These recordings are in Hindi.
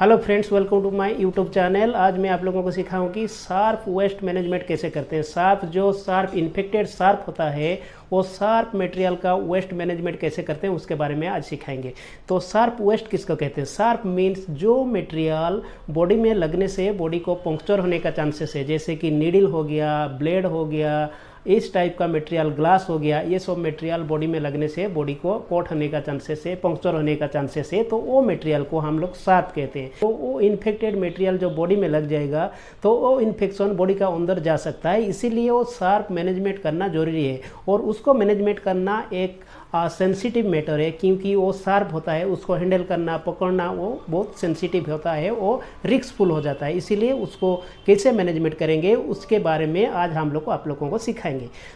Hello friends, welcome to my YouTube channel. आज मैं आप लोगों को सिखाऊं कि शार्प वेस्ट मैनेजमेंट कैसे करते हैं। शार्प इन्फेक्टेड शार्प होता है, वो शार्प मटेरियल का वेस्ट मैनेजमेंट कैसे करते हैं उसके बारे में आज सिखाएंगे। तो शार्प वेस्ट किसको कहते हैं? शार्प मीन्स जो मटेरियल बॉडी में लगने से बॉडी को पंक्चर होने का चांसेस है, जैसे कि नीडल हो गया, ब्लेड हो गया, इस टाइप का मटेरियल, ग्लास हो गया, ये सब मटेरियल बॉडी में लगने से बॉडी को कोट होने का चांसेस है, पंक्चर होने का चांसेस है। तो वो मटेरियल को हम लोग शार्प कहते हैं। तो वो इन्फेक्टेड मटेरियल जो बॉडी में लग जाएगा तो वो इन्फेक्शन बॉडी का अंदर जा सकता है, इसीलिए वो शार्प मैनेजमेंट करना जरूरी है। और उसको मैनेजमेंट करना एक सेंसिटिव मैटर है, क्योंकि वो शार्प होता है, उसको हैंडल करना, पकड़ना वो बहुत सेंसिटिव होता है, वो रिस्कफुल हो जाता है। इसीलिए उसको कैसे मैनेजमेंट करेंगे उसके बारे में आज हम लोग को आप लोगों को सिखाएंगे।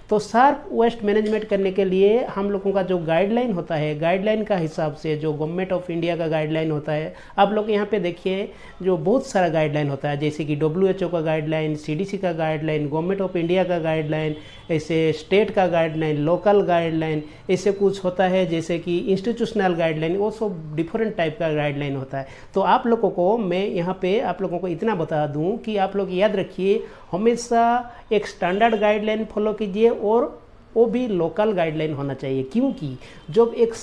तो शार्प वेस्ट मैनेजमेंट करने के लिए हम लोगों का जो गाइडलाइन होता है, गाइडलाइन का हिसाब से जो गवर्नमेंट ऑफ इंडिया का गाइडलाइन होता है, आप लोग यहाँ पे देखिए जो बहुत सारा गाइडलाइन होता है, जैसे कि WHO का गाइडलाइन, CDC का गाइडलाइन, गवर्नमेंट ऑफ इंडिया का गाइडलाइन, ऐसे स्टेट का गाइडलाइन, लोकल गाइडलाइन, ऐसे कुछ होता है, जैसे कि इंस्टीट्यूशनल गाइडलाइन, वो सब डिफरेंट टाइप का गाइडलाइन होता है। तो आप लोगों को मैं यहाँ पे आप लोगों को इतना बता दूं कि आप लोग याद रखिए, हमेशा एक स्टैंडर्ड गाइडलाइन फॉलो कीजिए और वो भी लोकल गाइडलाइन होना चाहिए, क्योंकि जब एक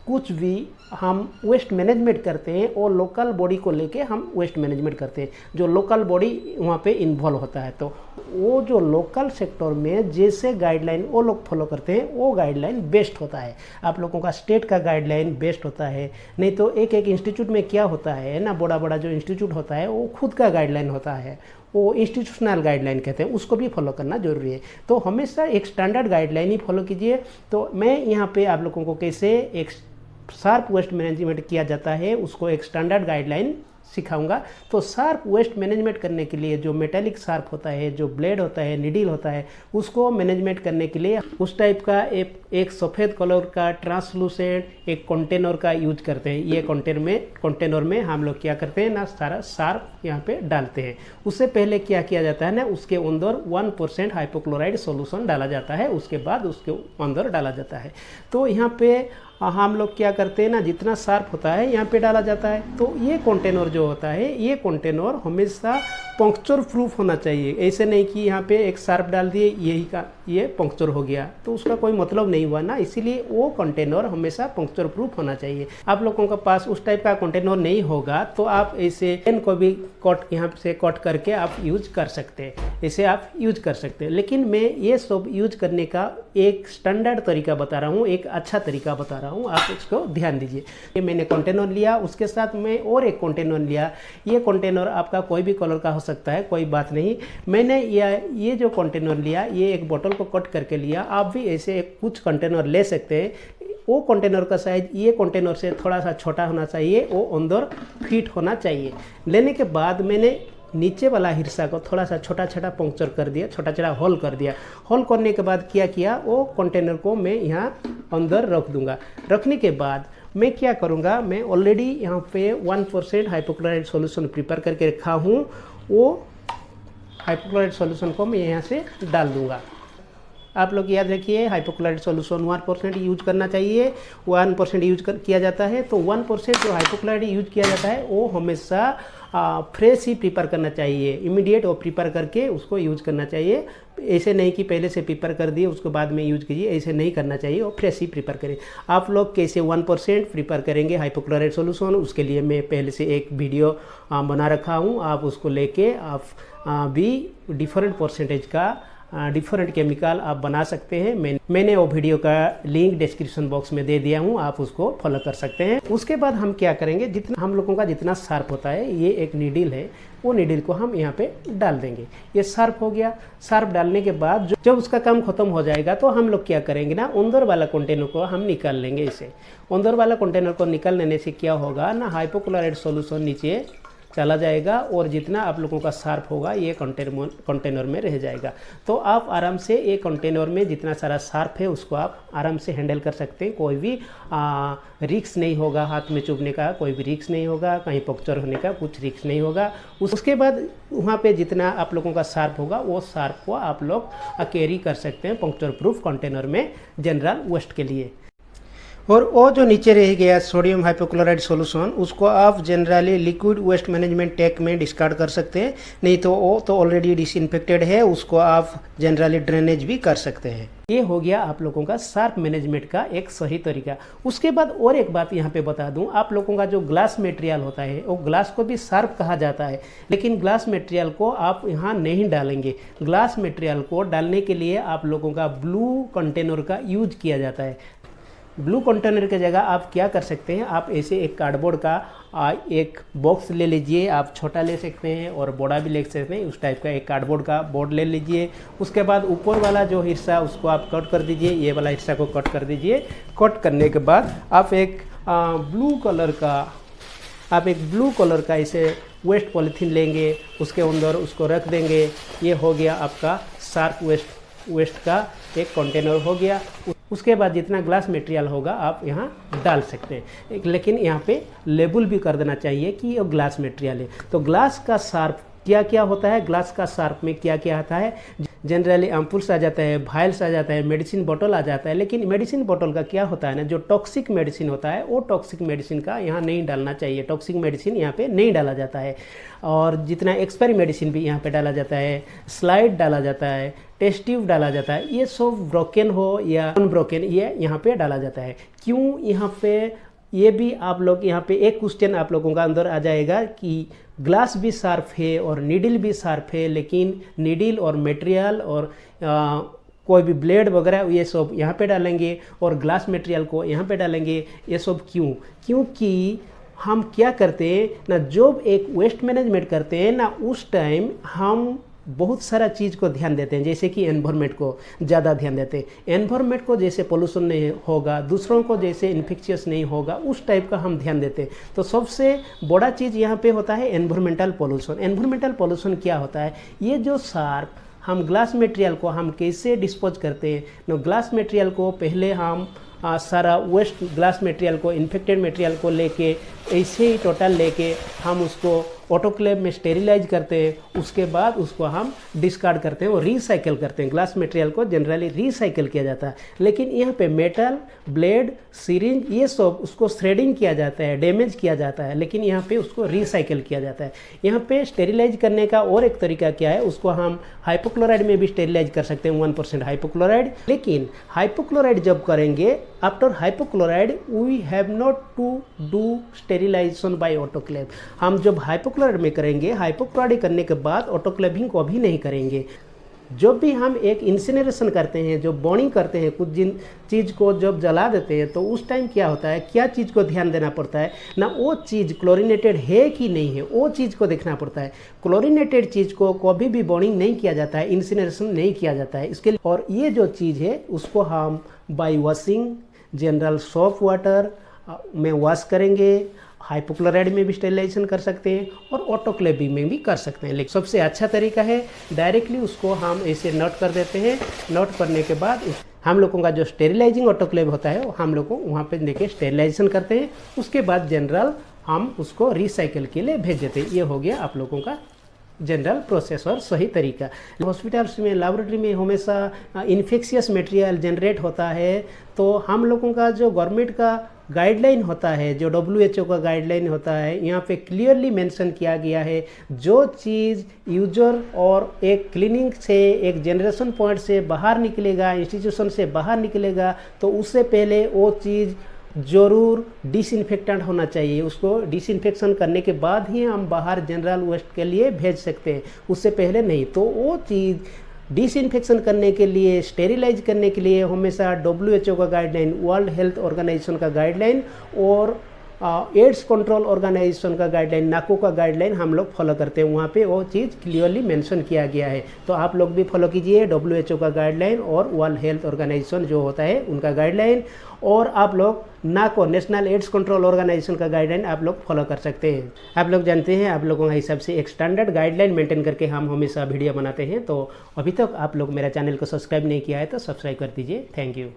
कुछ भी हम वेस्ट मैनेजमेंट करते हैं और लोकल बॉडी को लेके हम वेस्ट मैनेजमेंट करते हैं, जो लोकल बॉडी वहाँ पे इन्वॉल्व होता है। तो वो जो लोकल सेक्टर में जैसे गाइडलाइन वो लोग फॉलो करते हैं वो गाइडलाइन बेस्ट होता है। आप लोगों का स्टेट का गाइडलाइन बेस्ट होता है, नहीं तो एक एक इंस्टीट्यूट में क्या होता है ना, बड़ा बड़ा जो इंस्टीट्यूट होता है वो खुद का गाइडलाइन होता है, वो इंस्टीट्यूशनल गाइडलाइन कहते हैं, उसको भी फॉलो करना जरूरी है। तो हमेशा एक स्टैंडर्ड गाइडलाइन ही फॉलो कीजिए। तो मैं यहाँ पे आप लोगों को कैसे एक शार्प वेस्ट मैनेजमेंट किया जाता है उसको एक स्टैंडर्ड गाइडलाइन सिखाऊंगा। तो शार्प वेस्ट मैनेजमेंट करने के लिए जो मेटालिक शार्प होता है, जो ब्लेड होता है, निडल होता है, उसको मैनेजमेंट करने के लिए उस टाइप का एक सफ़ेद कलर का ट्रांसलूसेंट एक कंटेनर का यूज करते हैं। ये कंटेनर में हम लोग क्या करते हैं ना, सारा शार्प यहाँ पे डालते हैं। उससे पहले क्या किया जाता है ना, उसके अंदर 1% हाइपोक्लोराइड सॉल्यूशन डाला जाता है, उसके बाद उसके अंदर डाला जाता है। तो यहाँ पे हम लोग क्या करते हैं ना, जितना शार्प होता है यहाँ पे डाला जाता है। तो ये कंटेनर जो होता है, ये कंटेनर हमेशा पंक्चर प्रूफ होना चाहिए। ऐसे नहीं कि यहाँ पे एक शार्प डाल दिए ये पंक्चर हो गया, तो उसका कोई मतलब नहीं हुआ ना। इसीलिए वो कंटेनर हमेशा पंक्चर प्रूफ होना चाहिए। आप लोगों के पास उस टाइप का कंटेनर नहीं होगा तो आप ऐसे पेन को भी कट यहाँ से कट करके आप यूज कर सकते हैं, ऐसे आप यूज कर सकते हैं। लेकिन मैं ये सब यूज करने का एक स्टैंडर्ड तरीका बता रहा हूँ, एक अच्छा तरीका बता रहा हूँ, आप इसको ध्यान दीजिए। ये मैंने कंटेनर लिया, उसके साथ मैं और एक कंटेनर लिया। ये कंटेनर आपका कोई भी कलर का हो सकता है, कोई बात नहीं। मैंने ये जो कंटेनर लिया, ये एक बोतल को कट करके लिया। आप भी ऐसे कुछ कंटेनर ले सकते हैं। वो कंटेनर का साइज ये कंटेनर से थोड़ा सा छोटा होना चाहिए, वो अंदर फिट होना चाहिए। लेने के बाद मैंने नीचे वाला हिस्सा को थोड़ा सा छोटा छोटा पंक्चर कर दिया, छोटा छोटा होल कर दिया। होल करने के बाद क्या किया, वो कंटेनर को मैं यहाँ अंदर रख दूंगा। रखने के बाद मैं क्या करूँगा, मैं ऑलरेडी यहाँ पे 1% हाइपोक्लोराइड सॉल्यूशन प्रिपेयर करके रखा हूँ। वो हाइपोक्लोराइड सॉल्यूशन को मैं यहाँ से डाल दूँगा। आप लोग याद रखिए, हाइपोक्लोराइड सॉल्यूशन 1% यूज करना चाहिए, 1% यूज किया जाता है। तो 1% जो हाइपोक्लोराइड यूज किया जाता है वो हमेशा फ्रेश ही प्रिपेयर करना चाहिए, इमीडिएट वो प्रिपेयर करके उसको यूज करना चाहिए। ऐसे नहीं कि पहले से प्रिपेयर कर दिए उसके बाद में यूज कीजिए, ऐसे नहीं करना चाहिए, वो फ्रेश ही प्रिपेयर करें। आप लोग कैसे 1% प्रिपेयर करेंगे हाइपोक्लोराइड सॉल्यूशन, उसके लिए मैं पहले से एक वीडियो बना रखा हूँ। आप उसको लेके आप भी डिफरेंट परसेंटेज का डिफरेंट केमिकल आप बना सकते हैं। मैंने वो वीडियो का लिंक डिस्क्रिप्शन बॉक्स में दे दिया हूँ, आप उसको फॉलो कर सकते हैं। उसके बाद हम क्या करेंगे, जितना हम लोगों का जितना शार्प होता है, ये एक नीडल है, वो नीडल को हम यहाँ पे डाल देंगे। ये शार्प हो गया। शार्प डालने के बाद जब उसका काम खत्म हो जाएगा तो हम लोग क्या करेंगे ना, अंदर वाला कंटेनर को हम निकाल लेंगे। इसे अंदर वाला कंटेनर को निकाल लेने से क्या होगा ना, हाइपोक्लोराइड सॉल्यूशन नीचे चला जाएगा और जितना आप लोगों का शार्प होगा ये कंटेनर में रह जाएगा। तो आप आराम से एक कंटेनर में जितना सारा शार्प है उसको आप आराम से हैंडल कर सकते हैं। कोई भी रिस्क नहीं होगा, हाथ में चुभने का कोई भी रिस्क नहीं होगा, कहीं पंक्चर होने का कुछ रिस्क नहीं होगा। उसके बाद वहाँ पे जितना आप लोगों का शार्प होगा वो शार्प को आप लोग कैरी कर सकते हैं पंक्चर प्रूफ कंटेनर में जनरल वेस्ट के लिए। और वो जो नीचे रह गया सोडियम हाइपोक्लोराइड सॉल्यूशन, उसको आप generally liquid waste management tank में डिस्कार्ड कर सकते हैं, नहीं तो वो तो ऑलरेडी डिसइंफेक्टेड है, उसको आप जनरली ड्रेनेज भी कर सकते हैं। ये हो गया आप लोगों का सार्प मैनेजमेंट का एक सही तरीका। उसके बाद और एक बात यहाँ पे बता दूं, आप लोगों का जो ग्लास मटेरियल होता है वो ग्लास को भी सार्प कहा जाता है, लेकिन ग्लास मटेरियल को आप यहाँ नहीं डालेंगे। ग्लास मटेरियल को डालने के लिए आप लोगों का ब्लू कंटेनर का यूज किया जाता है। ब्लू कंटेनर की जगह आप क्या कर सकते हैं, आप ऐसे एक कार्डबोर्ड का एक बॉक्स ले लीजिए, आप छोटा ले सकते हैं और बड़ा भी ले सकते हैं, उस टाइप का एक कार्डबोर्ड का बोर्ड ले लीजिए। उसके बाद ऊपर वाला जो हिस्सा उसको आप कट कर दीजिए, ये वाला हिस्सा को कट कर दीजिए। कट करने के बाद आप एक ब्लू कलर का ऐसे वेस्ट पॉलीथीन लेंगे, उसके अंदर उसको रख देंगे। ये हो गया आपका सार्प वेस्ट का एक कंटेनर हो गया। उसके बाद जितना ग्लास मटेरियल होगा आप यहाँ डाल सकते हैं, लेकिन यहाँ पे लेबल भी कर देना चाहिए कि ये ग्लास मटेरियल है। तो ग्लास का सार्प क्या क्या होता है, ग्लास का सार्प में क्या क्या आता है, जनरली एम्पुल्स आ जाता है, वायल्स आ जाता है, मेडिसिन बोतल आ जाता है। लेकिन मेडिसिन बोतल का क्या होता है ना, जो टॉक्सिक मेडिसिन होता है वो टॉक्सिक मेडिसिन का यहाँ नहीं डालना चाहिए। टॉक्सिक मेडिसिन यहाँ पे नहीं डाला जाता है। और जितना एक्सपायरी मेडिसिन भी यहाँ पे डाला जाता है, स्लाइड डाला जाता है, टेस्ट ट्यूब डाला जाता है, ये सब ब्रोकन हो या अनब्रोकन ये यहाँ पे डाला जाता है। क्यों यहाँ पे, ये भी आप लोग यहाँ पे एक क्वेश्चन आप लोगों का अंदर आ जाएगा कि ग्लास भी शार्प है और नीडल भी शार्प है, लेकिन नीडल और मटेरियल और कोई भी ब्लेड वगैरह ये सब यहाँ पे डालेंगे और ग्लास मटेरियल को यहाँ पे डालेंगे। ये सब क्यों? क्योंकि हम क्या करते हैं ना, जब एक वेस्ट मैनेजमेंट करते हैं ना, उस टाइम हम बहुत सारा चीज़ को ध्यान देते हैं, जैसे कि एनवायरनमेंट को ज़्यादा ध्यान देते हैं। एनवायरनमेंट को जैसे पोल्यूशन नहीं होगा, दूसरों को जैसे इन्फेक्शियस नहीं होगा, उस टाइप का हम ध्यान देते हैं। तो सबसे बड़ा चीज़ यहाँ पे होता है एनवायरमेंटल पोल्यूशन। एनवायरमेंटल पोल्यूशन क्या होता है, ये जो सार्प हम ग्लास मटेरियल को हम कैसे डिस्पोज करते हैं ना, ग्लास मटेरियल को पहले हम सारा वेस्ट ग्लास मटेरियल को, इन्फेक्टेड मटेरियल को लेके ऐसे ही टोटल लेके हम उसको ऑटोक्लेव में स्टेरिलाइज करते हैं। उसके बाद उसको हम डिस्कार्ड करते हैं और रिसाइकिल करते हैं। ग्लास मटेरियल को जनरली रिसाइकिल किया जाता है, लेकिन यहाँ पे मेटल, ब्लेड, सिरिंज ये सब उसको थ्रेडिंग किया जाता है, डैमेज किया जाता है, लेकिन यहाँ पे उसको रिसाइकिल किया जाता है। यहाँ पे स्टेरिलाइज करने का और एक तरीका क्या है, उसको हम हाइपोक्लोराइड में भी स्टेरिलाइज कर सकते हैं, 1% हाइपोक्लोराइड। लेकिन हाइपोक्लोराइड जब करेंगे, after hypochlorite we have not to do sterilisation by autoclave. हम जब हाइपोक्लोराइड में करेंगे, हाइपोक्लोराइड करने के बाद ऑटोक्लेविंग को भी नहीं करेंगे। जब भी हम एक इंसिनरेशन करते हैं, जो बर्निंग करते हैं, कुछ जिन चीज़ को जब जला देते हैं, तो उस टाइम क्या होता है, क्या चीज़ को ध्यान देना पड़ता है ना, वो चीज़ क्लोरीनेटेड है कि नहीं है, वो चीज़ को देखना पड़ता है। क्लोरीनेटेड चीज़ को कभी भी बर्निंग नहीं किया जाता है, इंसिनरेशन नहीं किया जाता है इसके लिए। और ये जो चीज़ है उसको हम by washing, general shop water में वॉश करेंगे, हाइपोक्लोराइड में भी स्टेरिलाइजेशन कर सकते हैं और ऑटोक्लेविंग में भी कर सकते हैं। लेकिन सबसे अच्छा तरीका है डायरेक्टली उसको हम ऐसे नोट कर देते हैं। नोट करने के बाद हम लोगों का जो स्टेरिलाइजिंग ऑटोक्लेव होता है वो हम लोग को वहाँ पे लेके स्टेरिलाइजेशन करते हैं। उसके बाद जनरल हम उसको रिसाइकिल के लिए भेज देते हैं। ये हो गया आप लोगों का जनरल प्रोसेस और सही तरीका। हॉस्पिटल्स में, लेबोरेटरी में हमेशा इन्फेक्शियस मटेरियल जनरेट होता है, तो हम लोगों का जो गवर्नमेंट का गाइडलाइन होता है, जो WHO का गाइडलाइन होता है, यहाँ पे क्लियरली मेंशन किया गया है, जो चीज़ यूजर और एक क्लीनिक से, एक जनरेशन पॉइंट से बाहर निकलेगा, इंस्टीट्यूशन से बाहर निकलेगा, तो उससे पहले वो चीज़ ज़रूर डिसइंफेक्टेंट होना चाहिए। उसको डिसइंफेक्शन करने के बाद ही हम बाहर जनरल वेस्ट के लिए भेज सकते हैं, उससे पहले नहीं। तो वो चीज़ डिसइंफेक्शन करने के लिए, स्टेरिलाइज करने के लिए हमेशा WHO का गाइडलाइन, वर्ल्ड हेल्थ ऑर्गेनाइजेशन का गाइडलाइन और एड्स कंट्रोल ऑर्गेनाइजेशन का गाइडलाइन, नाको का गाइडलाइन हम लोग फॉलो करते हैं। वहाँ पे वो चीज़ क्लियरली मेंशन किया गया है। तो आप लोग भी फॉलो कीजिए WHO का गाइडलाइन और वर्ल्ड हेल्थ ऑर्गेनाइजेशन जो होता है उनका गाइडलाइन, और आप लोग नाको, नेशनल एड्स कंट्रोल ऑर्गेनाइजेशन का गाइडलाइन आप लोग फॉलो कर सकते हैं। आप लोग जानते हैं, आप लोगों के हिसाब से एक स्टैंडर्ड गाइडलाइन मेंटेन करके हम हमेशा वीडियो बनाते हैं। तो अभी तक आप लोग मेरा चैनल को सब्सक्राइब नहीं किया है तो सब्सक्राइब कर दीजिए। Thank you.